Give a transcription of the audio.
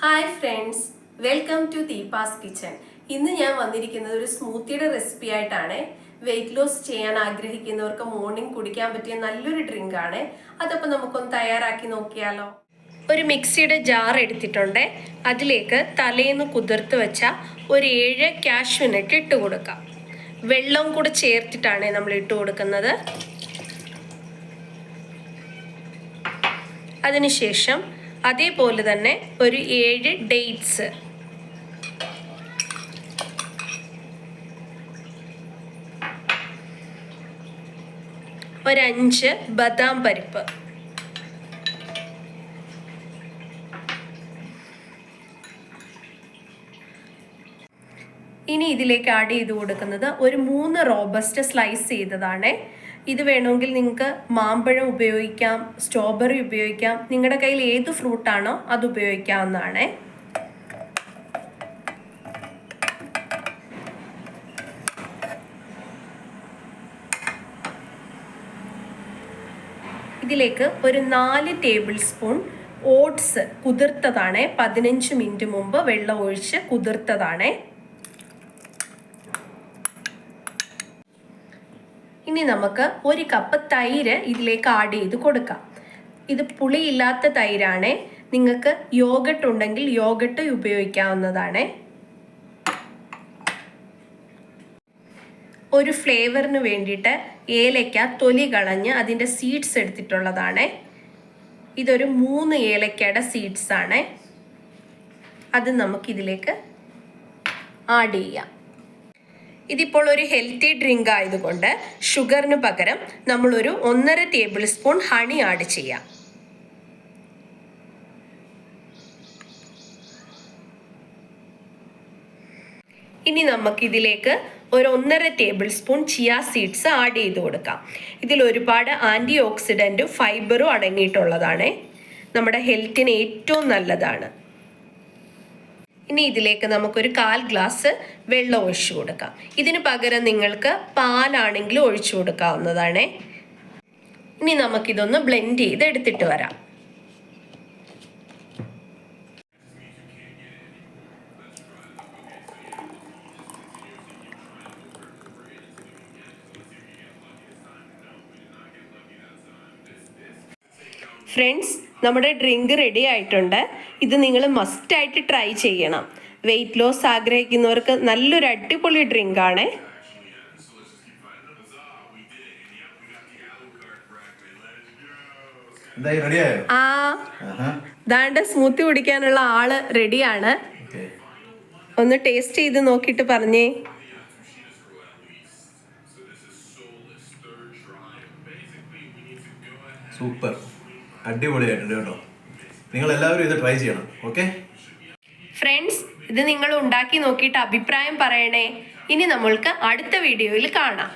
Hi friends, welcome to Deepa's kitchen. ഇന്ന് ഞാൻ വന്നിരിക്കുന്നത് ഒരു സ്മൂത്തിയുടെ റെസിപ്പി ആയിട്ടാണ്. വെയിറ്റ് ലോസ് ചെയ്യാൻ ആഗ്രഹിക്കുന്നവർക്ക് മോർണിംഗ് കുടിക്കാൻ പറ്റിയ നല്ലൊരു ഡ്രിങ്ക് ആണ്. അതപ്പോൾ നമുക്കൊന്ന് തയ്യാറാക്കി നോക്കിയാലോ. ഒരു മിക്സിയുടെ ജാർ എടുത്തിട്ടുണ്ട്. അതിലേക്ക് തലേന്ന് കുതിർത്ത് വെച്ച ഒരു 7 കാഷ്യൂനട്ട് ഇട്ട് കൊടുക്കാം. വെള്ളം കൂടെ ചേർത്തിട്ടാണ് നമ്മൾ ഇട്ട് കൊടുക്കുന്നത്. അതിനുശേഷം അതേപോലെ തന്നെ ഒരു 7 ഡേറ്റ്സ്, ഒരു 5 ബദാം പരിപ്പ്, ഇനി ഇതിലേക്ക് ആഡ് ചെയ്ത് കൊടുക്കുന്നത് ഒരു 3 റോബസ്റ്റ് സ്ലൈസ് ചെയ്തതാണ്. ഇത് വേണമെങ്കിൽ നിങ്ങൾക്ക് മാമ്പഴം ഉപയോഗിക്കാം, സ്ട്രോബെറി ഉപയോഗിക്കാം, നിങ്ങളുടെ കയ്യിൽ ഏത് ഫ്രൂട്ടാണോ അത് ഉപയോഗിക്കാവുന്നതാണ്. ഇതിലേക്ക് ഒരു 4 ടേബിൾ സ്പൂൺ ഓട്സ് കുതിർത്തതാണ്. 15 മിനിറ്റ് മുമ്പ് വെള്ളം ഒഴിച്ച് കുതിർത്തതാണ്. ഇനി നമുക്ക് 1 കപ്പ് തൈര് ഇതിലേക്ക് ആഡ് ചെയ്ത് കൊടുക്കാം. ഇത് പുളിയില്ലാത്ത തൈരാണ്. നിങ്ങൾക്ക് യോഗട്ട് ഉണ്ടെങ്കിൽ യോഗട്ട് ഉപയോഗിക്കാവുന്നതാണ്. ഒരു ഫ്ലേവറിന് വേണ്ടിയിട്ട് ഏലക്ക തൊലി കളഞ്ഞ് അതിൻ്റെ സീഡ്സ് എടുത്തിട്ടുള്ളതാണ്. ഇതൊരു 3 ഏലക്കയുടെ സീഡ്സ് ആണ്. അത് നമുക്കിതിലേക്ക് ആഡ് ചെയ്യാം. ഇതിപ്പോൾ ഒരു ഹെൽത്തി ഡ്രിങ്ക് ആയതുകൊണ്ട് ഷുഗറിന് പകരം നമ്മളൊരു 1.5 ടേബിൾ സ്പൂൺ ഹണി ആഡ് ചെയ്യാം. ഇനി നമുക്കിതിലേക്ക് ഒരു 1.5 table spoon chia seeds add ചെയ്ത് കൊടുക്കാം. ഇതിൽ ഒരുപാട് ആൻറ്റി ഓക്സിഡൻറ്റും ഫൈബറും അടങ്ങിയിട്ടുള്ളതാണ്. നമ്മുടെ ഹെൽത്തിന് ഏറ്റവും നല്ലതാണ്. ഇനി ഇതിലേക്ക് നമുക്കൊരു 1/4 ഗ്ലാസ് വെള്ളം ഒഴിച്ചു കൊടുക്കാം. ഇതിന് പകരം നിങ്ങൾക്ക് പാലാണെങ്കിലും ഒഴിച്ചു കൊടുക്കാവുന്നതാണ്. ഇനി നമുക്കിതൊന്ന് ബ്ലെൻഡ് ചെയ്ത് എടുത്തിട്ട് വരാം. ഫ്രണ്ട്സ്, നമ്മുടെ ഡ്രിങ്ക് റെഡി ആയിട്ടുണ്ട്. ഇത് നിങ്ങൾ മസ്റ്റായിട്ട് ട്രൈ ചെയ്യണം. വെയിറ്റ് ലോസ് ആഗ്രഹിക്കുന്നവർക്ക് നല്ലൊരു അടിപൊളി ഡ്രിങ്ക് ആണ്. ദാണ്ട് സ്മൂത്തി കുടിക്കാനുള്ള ആള് റെഡിയാണ്. ഒന്ന് ടേസ്റ്റ് ചെയ്ത് നോക്കിയിട്ട് പറഞ്ഞേ. സൂപ്പർ, അടിപൊളിയായിട്ടുണ്ട് കേട്ടോ. നിങ്ങൾ എല്ലാവരും ഇത് ട്രൈ ചെയ്യണം. ഓക്കെ ഫ്രണ്ട്സ്, ഇത് നിങ്ങൾ ഉണ്ടാക്കി നോക്കിയിട്ട് അഭിപ്രായം പറയണേ. ഇനി നമ്മൾക്ക് അടുത്ത വീഡിയോയിൽ കാണാം.